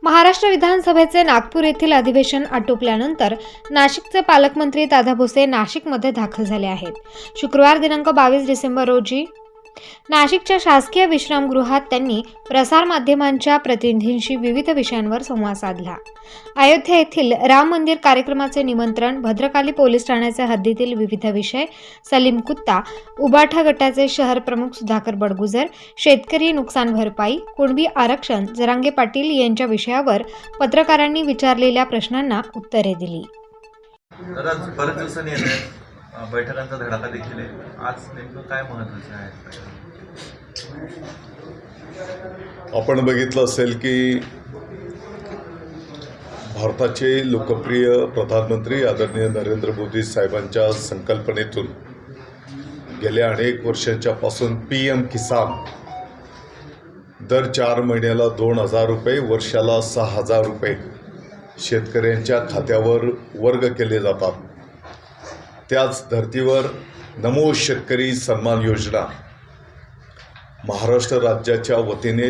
महाराष्ट्र विधानसभेचे नागपूर येथील अधिवेशन आटोपल्यानंतर नाशिकचे पालकमंत्री दादा भुसे नाशिकमध्ये दाखल झाले आहेत। शुक्रवार दिनांक 22 डिसेंबर रोजी नाशिकच्या शासकीय विश्रामगृहात त्यांनी प्रसारमाध्यमांच्या प्रतिनिधींशी विविध विषयांवर संवाद साधला। अयोध्या येथील राम मंदिर कार्यक्रमाचे निमंत्रण, भद्रकाली पोलीस ठाण्याच्या हद्दीतील विविध विषय, सलीम कुत्ता, उबाठा गटाचे शहर प्रमुख सुधाकर बडगुजर, शेतकरी नुकसान भरपाई, कुणबी आरक्षण, जरांगे पाटील यांच्या विषयावर पत्रकारांनी विचारलेल्या प्रश्नांना उत्तरे दिली। बरेच दिवसांनी बैठकांचा धडाका देखील आहे। आज नेमकं काय महत्त्वाचं आहे? आपण बघितलं असेल की भारताचे लोकप्रिय प्रधानमंत्री आदरणीय नरेंद्र मोदी साहेबांच्या संकल्पनेतून गेल्या अनेक वर्षांच्यापासून PM किसान दर 4 महिन्याला 2,000 रुपये, वर्षाला 6,000 रुपये शेतकऱ्यांच्या खात्यावर वर्ग केले जातात। त्याच धर्तीवर नमो शेतकरी सन्मान योजना महाराष्ट्र राज्याच्या वतीने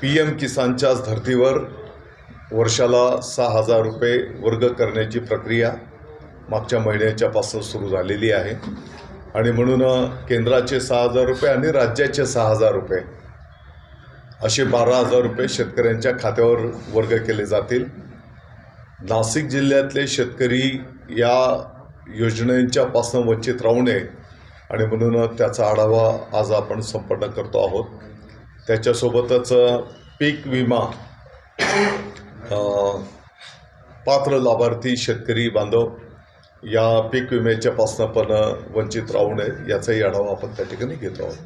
PM किसानच्याच धर्तीवर वर्षाला 6,000 रुपये वर्ग करण्याची प्रक्रिया मागच्या महिन्याच्यापासून सुरू झालेली आहे आणि म्हणून केंद्राचे 6,000 रुपये आणि राज्याचे 6,000 रुपये असे 12,000 रुपये शेतकऱ्यांच्या खात्यावर वर्ग केले जातील। नाशिक जिल्ह्यातले शेतकरी या योजनेच्यापासून वंचित राहू नये आणि म्हणून त्याचा आढावा आज आपण संपन्न करतो आहोत। त्याच्यासोबतच पीक विमा पात्र लाभार्थी शेतकरी बांधव या पीक विम्याच्यापासून पण वंचित राहू नये याचाही आढावा आपण त्या ठिकाणी घेतो आहोत।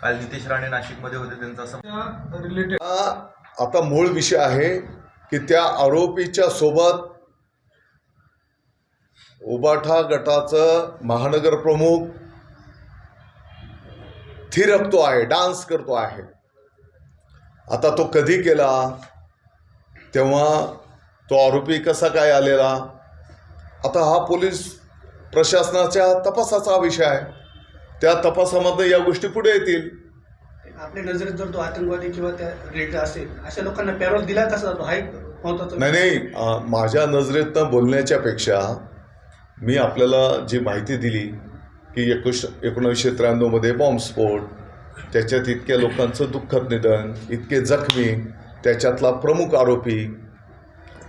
काल नितेश राणे नाशिकमध्ये होते, त्यांचा रिलेटेड आता मूळ विषय आहे की त्या आरोपीच्या सोबत उबाठा गटाचं महानगर प्रमुख थिरकतो आहे, डान्स करतो आहे। आता तो कधी केला, तेव्हा तो आरोपी कसा काय आलेला, आता हा पोलीस प्रशासनाच्या तपासाचा विषय आहे। त्या तपासामध्ये या गोष्टी पुढे येतील। आपल्या नजरेत जर तो आतंकवादी किंवा त्या रेट असेल अशा लोकांना पॅरोल दिला कसा जातो हा एक महत्त्वाचा नाही, माझ्या नजरेतनं बोलण्याच्या पेक्षा मी आपल्याला जी माहिती दिली की 1993 मध्ये बॉम्बस्फोट, त्याच्यात इतक्या लोकांचं दुःखद निधन, इतके जखमी, त्याच्यातला प्रमुख आरोपी,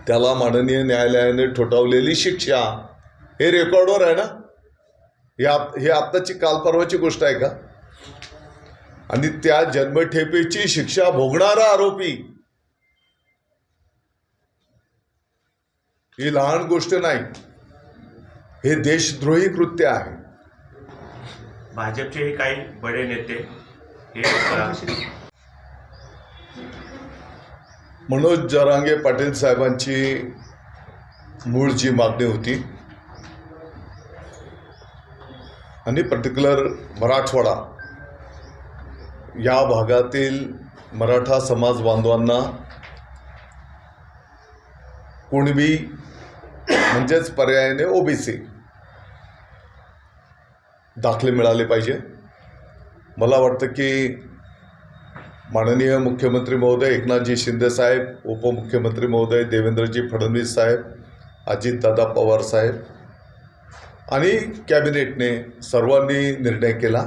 त्याला माननीय न्यायालयाने ठोठावलेली शिक्षा, हे रेकॉर्डवर आहे ना। हे आत्ताची काल परवाची गोष्ट आहे का? आणि त्या जन्मठेपेची शिक्षा भोगणारा आरोपी ही लहान गोष्ट नाही, हे देशद्रोही कृत्य आहे। भाजपचे काही बडे नेते हे मनोज जरांगे पाटील साहेबांची मूळ जी मागणी होती आणि पर्टिक्युलर मराठवाडा या भागातील मराठा समाज बांधवांना कुणबी म्हणजेच पर्यायाने OBC दाखले मिळाले पाहिजे। मला वाटतं की माननीय मुख्यमंत्री महोदय एकनाथजी शिंदे साहेब, उपमुख्यमंत्री महोदय देवेंद्रजी फडणवीस साहेब, अजितदादा पवार साहेब आणि कॅबिनेटने सर्वांनी निर्णय केला।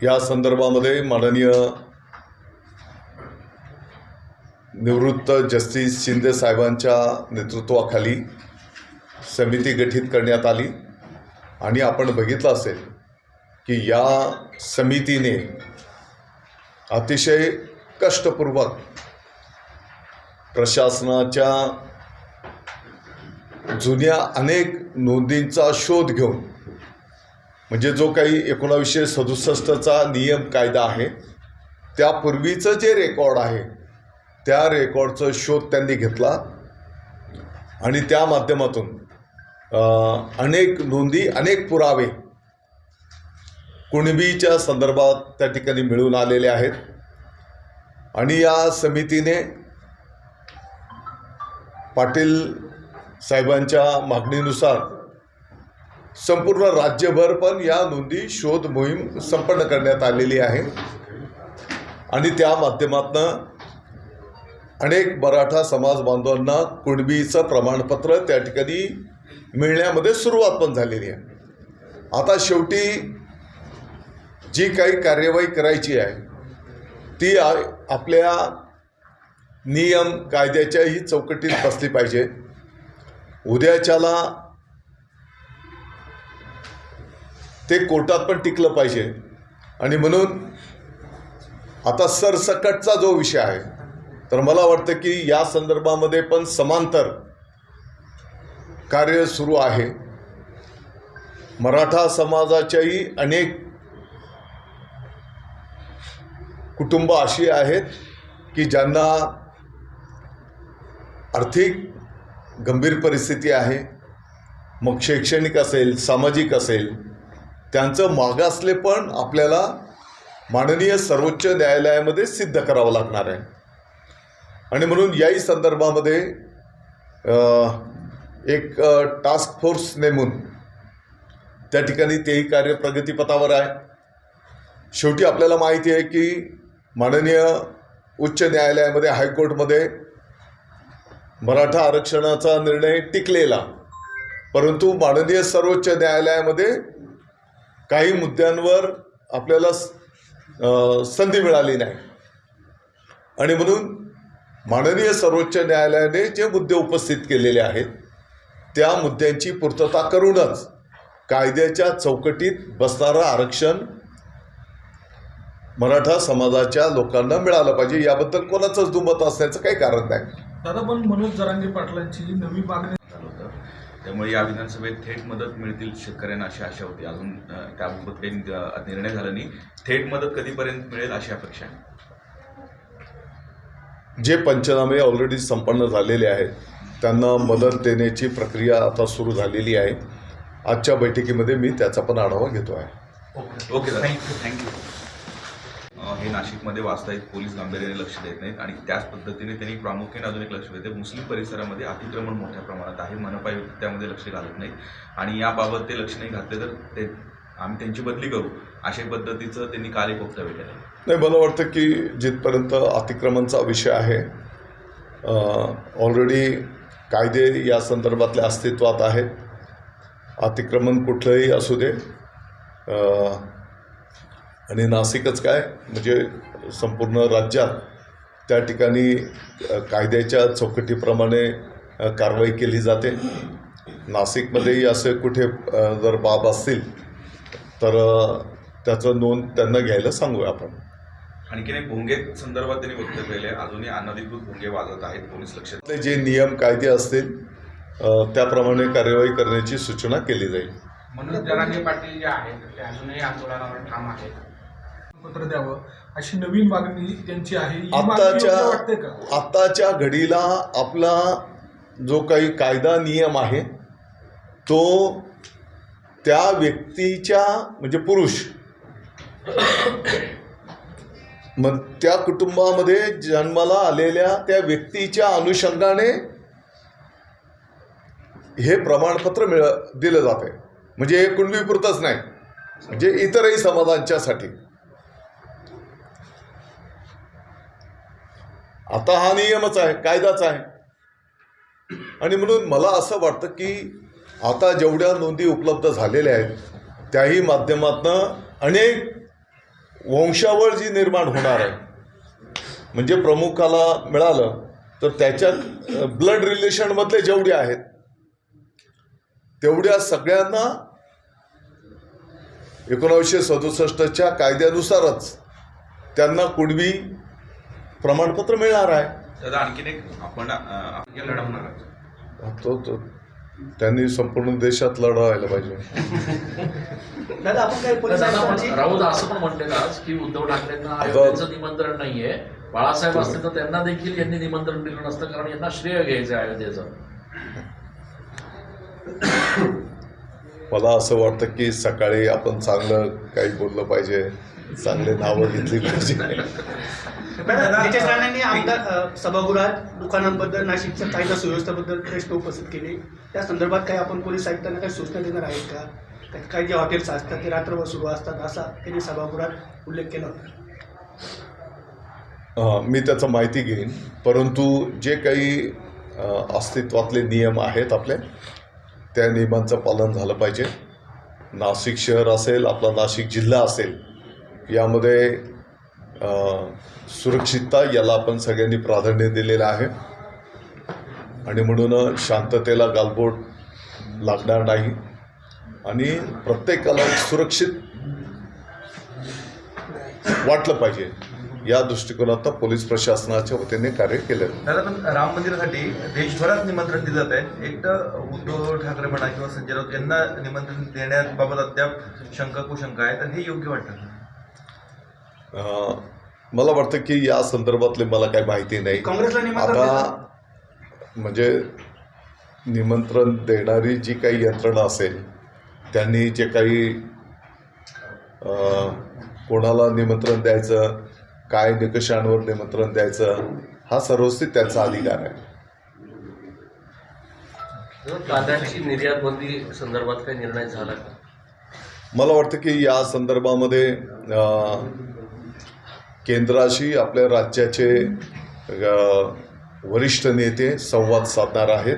या संदर्भामध्ये माननीय निवृत्त जस्टिस शिंदे साहेबांच्या नेतृत्वाखाली समिती गठीत करण्यात आली आणि आपण बघितलं असेल की या समितीने अतिशय कष्टपूर्वक प्रशासनाच्या जुन्या अनेक नोंदींचा शोध घेऊन, म्हणजे जो काही 1967चा नियम कायदा आहे त्यापूर्वीचं जे रेकॉर्ड आहे त्या रेकॉर्डचा शोध त्यांनी घेतला आणि त्या माध्यमातून अनेक नोंदी, अनेक पुरावे कुणबीच्या संदर्भात त्या ठिकाणी मिळून आलेले आहेत। आणि या समितीने पाटील साहेबांच्या मागणीनुसार संपूर्ण राज्यभर पण या नोंदी शोध मोहीम संपन्न करण्यात आलेली आहे। आणि त्या माध्यमातून अनेक मराठा समाज बांधवांना कुणबीचं प्रमाणपत्र त्या ठिकाणी मिळण्यामध्ये सुरुवात पण झालेली आहे. आता शेवटी जी काही कार्यवाही करायची आहे ती आपल्या नियम कायद्याच्याही चौकटीत बसली पाहिजे. उद्याच्याला ते कोर्टात पण टिकलं पाहिजे. आणि म्हणून आता सरसकटचा जो विषय आहे तर मला वाटतं की या संदर्भामध्ये पण समांतर कार्य सुरू आहे. मराठा समाजाच्याही अनेक कुटुंब अशी आहेत की ज्यांना आर्थिक गंभीर परिस्थिती आहे, मग शैक्षणिक असेल, सामाजिक असेल, त्यांचं मागासले पण आपल्याला माननीय सर्वोच्च न्यायालयामध्ये सिद्ध करावं लागणार आहे. आणि म्हणून याही संदर्भामध्ये एक टास्क फोर्स नेमून त्या ठिकाणी तेही कार्य प्रगतीपथावर आहे. शेवटी आपल्याला माहिती आहे की माननीय उच्च न्यायालयामध्ये, हायकोर्टमध्ये मराठा आरक्षणाचा निर्णय टिकलेला, परंतु माननीय सर्वोच्च न्यायालयामध्ये काही मुद्द्यांवर आपल्याला संधी मिळाली नाही. आणि म्हणून माननीय सर्वोच्च न्यायालयाने जे मुद्दे उपस्थित केलेले आहेत त्या मुद्द्यांची पूर्तता करूनच कायद्याच्या चौकटीत बसणारं आरक्षण मराठा समाजाच्या लोकांना मिळालं पाहिजे. याबद्दल कोणाचंच दुमत असण्याचं काही कारण नाही. दादा, पण मनोज जरांगे पाटलांची नवी मागणी झालं होतं. त्यामुळे या विधानसभेत थेट मदत मिळतील शेतकऱ्यांना अशी आशा होती. अजून त्याबाबत काही निर्णय झाला नाही. थेट मदत कधीपर्यंत मिळेल अशी अपेक्षा आहे? जे पंचनामे ऑलरेडी संपन्न झालेले आहेत त्यांना मदत देण्याची प्रक्रिया आता सुरू झालेली आहे. आजच्या बैठकीमध्ये मी त्याचा पण आढावा घेतो आहे. Okay sir, thank you. हे नाशिकमध्ये वास्तविक पोलीस गांभीर्याने लक्ष देत नाहीत आणि त्याच पद्धतीने त्यांनी प्रामुख्याने अजून एक लक्ष देते, मुस्लिम परिसरामध्ये अतिक्रमण मोठ्या प्रमाणात आहे. मनपा आयुक्त त्यामध्ये लक्ष घालत नाही आणि याबाबत ते लक्ष नाही घातले तर ते आम्ही त्यांची बदली करू अशा पद्धतीचं त्यांनी काल एक वक्तव्य केलं. नाही, मला वाटतं की जिथपर्यंत अतिक्रमणचा विषय आहे ऑलरेडी कायदे या संदर्भातले अस्तित्वात आहेत. अतिक्रमण कुठलंही असू दे आणि नाशिकच काय म्हणजे संपूर्ण राज्यात त्या ठिकाणी कायद्याच्या चौकटीप्रमाणे कारवाई केली जाते. नाशिकमध्येही असे कुठे जर बाब असतील तर त्याचं नोंद त्यांना घ्यायला सांगूया आपण. आणखीन एक भोंगे संदर्भात त्यांनी वक्तव्य केले. अजूनही अनधिकृत भोंगे वाजत आहेत. पोलीस लक्षात जे नियम कायदे असतील त्याप्रमाणे कार्यवाही करण्याची सूचना केली जाईल. मनोज जरांगे पाटील जे आहेत ते अजूनही आंदोलनावर ठाम आहेत. पत्र द्यावं अशी नवीन मागणी त्यांची आहे. ही मागणी योग्य वाटते का? आत्ताच्या घडीला आपला जो काही कायदा नियम आहे तो त्या व्यक्तीच्या म्हणजे पुरुष मग त्या कुटुंबामध्ये जन्माला आलेल्या त्या व्यक्तीच्या अनुषंगाने हे प्रमाणपत्र दिलं जाते. म्हणजे हे कुणबीपुरतंच नाही, म्हणजे इतरही समाजांच्यासाठी. आता हा नियमच आहे, कायदाच आहे. आणि म्हणून मला असं वाटतं की आता जेवढ्या नोंदी उपलब्ध झालेल्या आहेत त्याही माध्यमातून अनेक वंशावळ जी निर्माण होणार आहे, म्हणजे प्रमुखाला मिळालं तर त्याच्यात ब्लड रिलेशनमधले जेवढे आहेत तेवढ्या सगळ्यांना 1967च्या कायद्यानुसारच त्यांना कुणबी प्रमाणपत्र मिळणार आहे. दादा, आणखीन एक आपण लढवणार आहोत. तो त्यांनी संपूर्ण देशात लढवायला पाहिजे. दादा, आपण काही पोलीस आयुक्तांची राऊत असं पण म्हणते आज की उद्धव ठाकरेंना अयोध्येचं निमंत्रण नाहीये. बाळासाहेब असते तर त्यांना देखील यांनी निमंत्रण दिलं नसतं, कारण यांना श्रेय घ्यायचं अयोध्येचं. मला असं वाटतं की सकाळी आपण चांगलं काही बोललं पाहिजे, चांगले नावं घेतली पाहिजे. नितेश राणेंनी आमदार सभागृहात दुकानांबद्दल, नाशिकच्या कायदा सुव्यवस्थेबद्दल प्रश्न उपस्थित केले. त्या संदर्भात काही आपण पोलीस आयुक्तांना काही सूचना देणार आहेत का? काही जे हॉटेल्स असतात ते रात्रभर सुरू असतात असा त्यांनी सभागृहात उल्लेख केला होता. मी त्याचं माहिती घेईन, परंतु जे काही अस्तित्वातले नियम आहेत आपले, त्या नियमांचं पालन झालं पाहिजे. नाशिक शहर असेल, आपला नाशिक जिल्हा असेल, यामध्ये सुरक्षितता याला आपण सगळ्यांनी प्राधान्य दिलेलं आहे आणि म्हणून शांततेला गालबोट लागणार नाही आणि प्रत्येकाला सुरक्षित वाटलं पाहिजे या दृष्टिकोनातून पोलीस प्रशासनाच्या वतीने कार्य केलं. दादा, पण राम मंदिरासाठी देशभरात निमंत्रण दिलं जात आहे. एकटं उद्धव ठाकरे म्हणा किंवा संजय राऊत यांना निमंत्रण देण्याबाबत अद्याप शंका कुशंका आहे, तर हे योग्य वाटतं का? मला वाटतं की या संदर्भातले मला काही माहिती नाही. काँग्रेसला निमंत्रण आता म्हणजे निमंत्रण देणारी जी काही यंत्रणा असेल, त्यांनी जे काही कोणाला निमंत्रण द्यायचं, काय निकषांवर निमंत्रण द्यायचं, हा सर्वस्वी त्यांचा अधिकार आहे. कांद्याची निर्यात बंदी संदर्भात काही निर्णय झाला का? मला वाटतं की या संदर्भामध्ये केंद्राशी आपल्या राज्याचे वरिष्ठ नेते संवाद साधणार आहेत.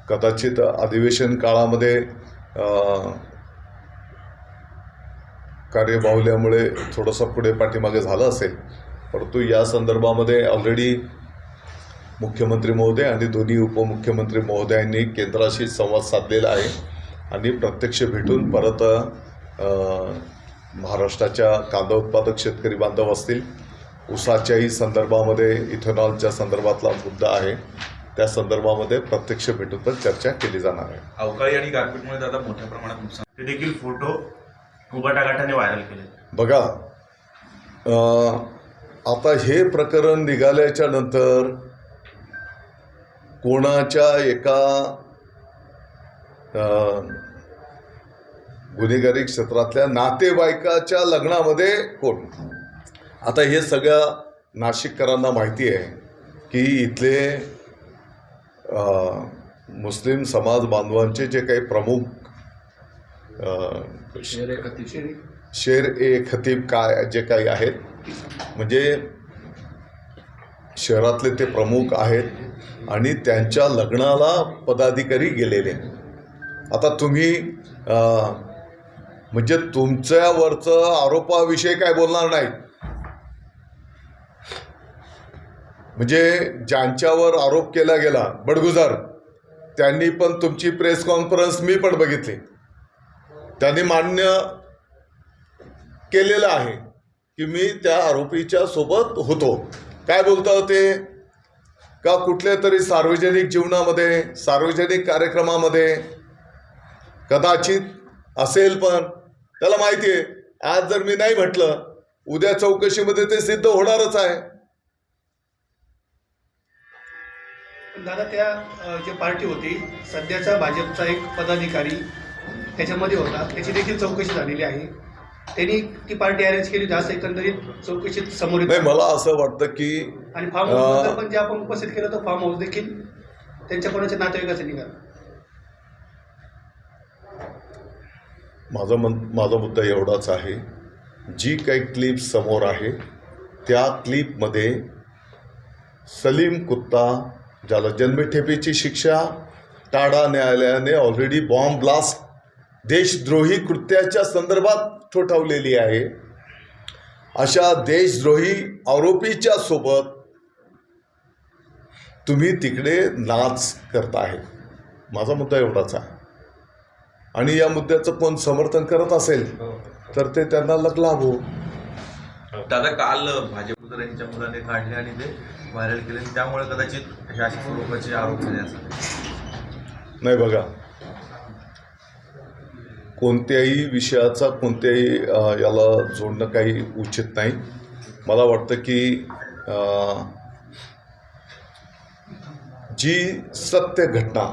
कदाचित अधिवेशन काळामध्ये कार्यबाहुल्यामुळे थोडंसं पुढे पाठीमागे झालं असेल, परंतु या संदर्भामध्ये ऑलरेडी मुख्यमंत्री महोदय आणि दोन्ही उपमुख्यमंत्री महोदयांनी केंद्राशी संवाद साधलेला आहे आणि प्रत्यक्ष भेटून परत महाराष्ट्राच्या कांदा उत्पादक शेतकरी बांधव असतील, ऊसाच्याही संदर्भामध्ये इथेनॉलच्या संदर्भातला मुद्दा आहे, त्या संदर्भामध्ये प्रत्यक्ष भेटून पण चर्चा केली जाणार आहे. अवकाळी आणि गारपीटमुळे दादा मोठ्या प्रमाणात नुकसान. ते देखील फोटो उबाटाघाटाने व्हायरल केले. बघा, आता हे प्रकरण निघाल्याच्या नंतर कोणाच्या एका गुन्हेगारी क्षेत्रातल्या नातेवाईकाच्या लग्नामध्ये कोण, आता हे सगळ्या नाशिककरांना माहिती आहे की इथले मुस्लिम समाज बांधवांचे जे काही प्रमुख शेर ए खतीब काय जे काही आहेत, म्हणजे शहरातले ते प्रमुख आहेत आणि त्यांच्या लग्नाला पदाधिकारी गेलेले. आता तुम्ही म्हणजे तुमच्यावरचं आरोपाविषयी काय बोलणार नाही, म्हणजे ज्यांच्यावर आरोप केला गेला बडगुजर, त्यांनी पण तुमची प्रेस कॉन्फरन्स मी पण बघितली, त्यांनी मान्य केलेलं आहे की मी त्या आरोपीच्या सोबत होतो. काय बोलता होते का कुठल्या तरी सार्वजनिक जीवनामध्ये, सार्वजनिक कार्यक्रमामध्ये कदाचित असेल, पण त्याला माहिती आहे आज जर मी नाही म्हटलं उद्या चौकशीमध्ये ते सिद्ध होणारच आहे. दादा, त्या जी पार्टी होती सध्याचा भाजपचा एक पदाधिकारी त्याच्यामध्ये होता, त्याची देखील चौकशी झालेली आहे. त्यांनी ती पार्टी अरेंज केली, जास्त एकंदरीत चौकशीत समोर नाही. मला असं वाटतं की आणि फार्म हाऊस पण जे आपण उपस्थित केलं तर फार्म हाऊस देखील त्यांच्या कोणाच्या नातेवाईकाचे निघालं. माझा मुद्दा एवढाच आहे, जी काही क्लिप समोर आहे त्या क्लिपमध्ये सलीम कुत्ता, ज्याला जन्मठेपेची शिक्षा टाडा न्यायालयाने ऑलरेडी बॉम्ब ब्लास्ट देशद्रोही कृत्याच्या संदर्भात ठोठावलेली आहे. अशा देशद्रोही आरोपीच्या सोबत तुम्ही तिकडे नाच करता आहे. माझा मुद्दा एवढाच आहे आणि या मुद्द्याचं कोण समर्थन करत असेल तर ते त्यांना लाभ हो. दादा, काल भाजप यांच्या मुलाने काढले आणि ते व्हायरल केले, त्यामुळे कदाचित ह्या स्वरूपाचे आरोप झाले असं नाही. बघा, कोणत्याही विषयाचा कोणत्याही याला जोडणं काही उचित नाही. मला वाटतं की जी सत्य घटना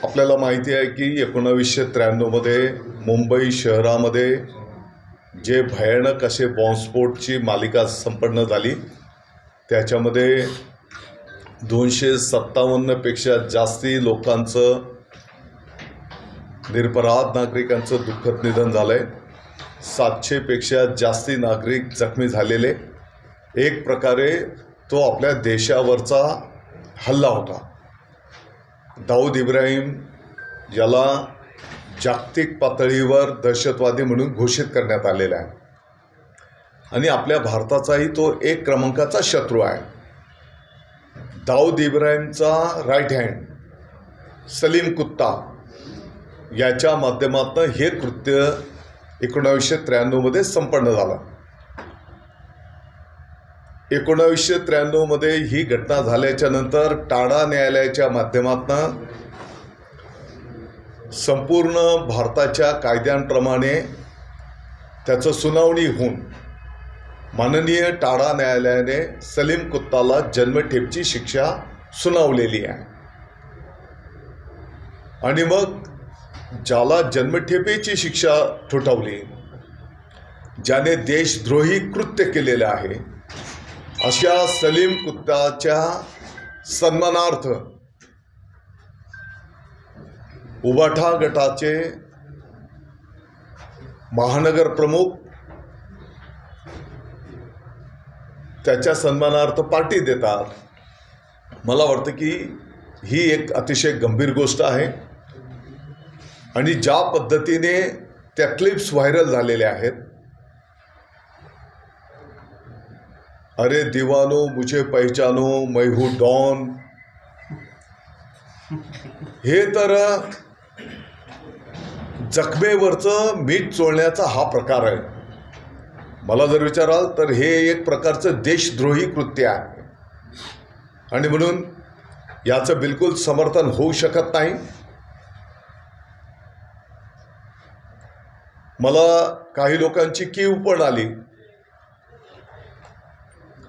आपल्याला माहिती आहे की 1993मध्ये मुंबई शहरामध्ये जे भयानक असे बॉम्बस्फोटची मालिका संपन्न झाली, त्याच्यामध्ये 257पेक्षा जास्ती लोकांचं, निरपराध नागरिकांचं दुःखद निधन झालं आहे. 700पेक्षा जास्ती नागरिक जखमी झालेले. एक प्रकारे तो आपल्या देशावरचा हल्ला होता. दाऊद इब्राहिम याला जागतिक पातळीवर दहशतवादी म्हणून घोषित करण्यात आलेला आहे आणि आपल्या भारताचाही तो 1 क्रमांकाचा शत्रू आहे. दाऊद इब्राहिमचा राईट हँड सलीम कुत्ता याच्या माध्यमातून हे कृत्य 1993 संपन्न झालं. 1993 ही घटना झाल्याच्या नंतर टाडा न्यायालयाच्या माध्यमातून संपूर्ण भारताच्या कायद्यांप्रमाणे त्याचं सुनावणी होऊन माननीय टाडा न्यायालयाने सलीम कुत्ताला जन्मठेपची शिक्षा सुनावलेली आहे. आणि मग ज्याला जन्मठेपेची शिक्षा ठोठावली, ज्याने देशद्रोही कृत्य केलेले आहे, अशा सलीम कुत्ताच्या सन्मानार्थ उबाठा गटाचे महानगर प्रमुख त्याच्या सन्मानार्थ पार्टी देतात. मला वाटतं की ही एक अतिशय गंभीर गोष्ट आहे आणि ज्या पद्धतीने त्या क्लिप्स व्हायरल झालेल्या आहेत, अरे दीवानो मुझे पहचानो मैं हूँ डॉन, हे तर जखमेवरचं मीठ चोळण्याचा हा प्रकार आहे. मला जर विचाराल तर हे एक प्रकारचं देशद्रोही कृत्य आहे आणि म्हणून याचं बिलकुल समर्थन होऊ शकत नाही. मला काही लोकांची कीव पण आली.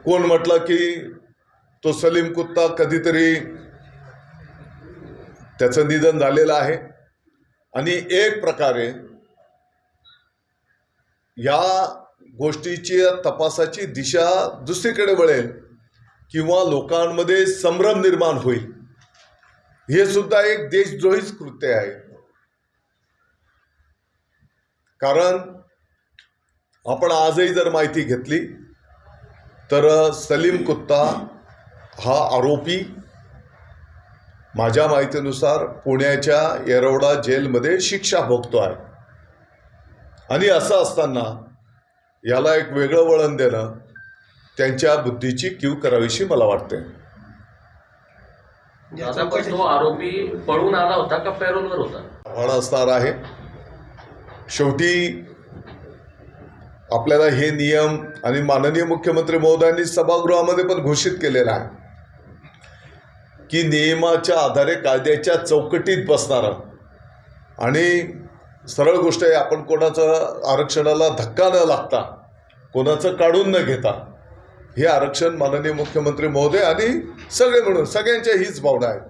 कोण म्हटलं की तो सलीम कुत्ता कधीतरी त्याचं निधन झालेलं आहे आणि एक प्रकारे या गोष्टीची तपासाची दिशा दुसरीकडे वळेल किंवा लोकांमध्ये संभ्रम निर्माण होईल. हे सुद्धा एक देशद्रोहीच कृत्य आहे. कारण आपण आजही जर माहिती घेतली तर सलीम कुत्ता हा आरोपी माझ्या माहितीनुसार पुण्याच्या येरवडा जेलमध्ये शिक्षा भोगतो आहे आणि असं असताना याला एक वेगळं वळण देणं त्यांच्या बुद्धीची कीव करावीशी मला वाटते. दादा, पण तो आरोपी पळून आला होता का पॅरोलवर होता? आव्हान असणार आहे. शेवटी आपल्याला हे नियम आणि माननीय मुख्यमंत्री महोदयांनी सभागृहामध्ये पण घोषित केलेलं आहे की नियमाच्या आधारे कायद्याच्या चौकटीत बसणारं आणि सरळ गोष्ट आहे, आपण कोणाचं आरक्षणाला धक्का न लागता, कोणाचं काढून न घेता हे आरक्षण माननीय मुख्यमंत्री महोदय आणि सगळे म्हणून सगळ्यांच्या हीच भावना आहेत.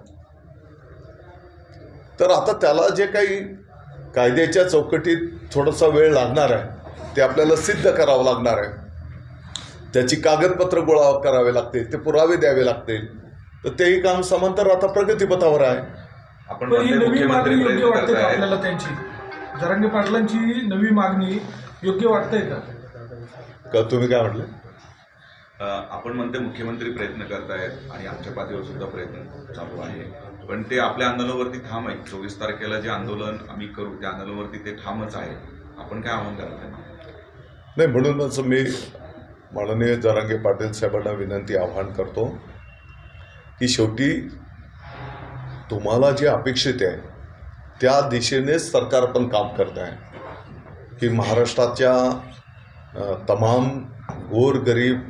तर आता त्याला जे काही कायद्याच्या चौकटीत थोडासा वेळ लागणार आहे ते आपल्याला सिद्ध करावं लागणार आहे. त्याची कागदपत्र गोळा करावे लागतील, ते पुरावे द्यावे लागतील. तर तेही काम समांतर आता प्रगतीपथावर आहे. आपण पण ही म्हणतोय नवी मागणी मुख्यमंत्री योग्य प्रयत्न वाटते का करतायत. आपल्याला? त्यांची जरांगे पाटलांची नवी मागणी योग्य वाटतंय का? का तुम्ही काय म्हटलं? आपण म्हणते मुख्यमंत्री प्रयत्न करतायत आणि आमच्या पातळीवर सुद्धा प्रयत्न चालू आहे, पण ते आपल्या आंदोलनावरती ठाम आहेत. 24 तारखेला जे आंदोलन आम्ही करू त्या आंदोलनावरती ते ठामच आहे. आपण काय आव्हान कराल त्यांना? नाही, म्हणूनच मी माननीय जरांगे पाटील साहेबांना विनंती आवाहन करतो की शेवटी तुम्हाला जे अपेक्षित आहे त्या दिशेनेच सरकार पण काम करत आहे की महाराष्ट्राच्या तमाम गोरगरीब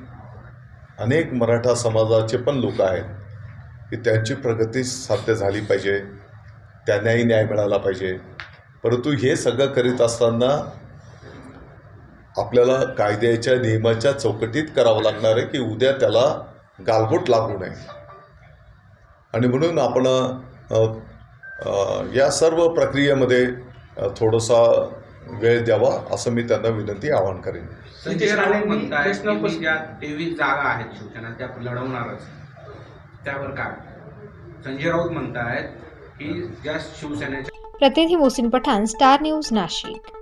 अनेक मराठा समाजाचे पण लोक आहेत की त्यांची प्रगती साध्य झाली पाहिजे, त्यांनाही न्याय मिळाला पाहिजे. परंतु हे सगळं करीत असताना आपल्याला कायद्याच्या नियमाच्या चौकटीत करावं लागणार आहे की उद्या त्याला गालबोट लागू नये. आणि म्हणून आपण या सर्व प्रक्रियेमध्ये थोडासा वेळ द्यावा असं मी त्यांना विनंती आवाहन करेन. संजय राऊत म्हणतायत की मी ज्या 23 जागा आहेत शिवसेना त्या लढवणारच, त्यावर काय? संजय राऊत म्हणतायत की ज्या शिवसेनेच्या प्रतिनिधी मोहसिन पठाण, स्टार न्यूज, नाशिक.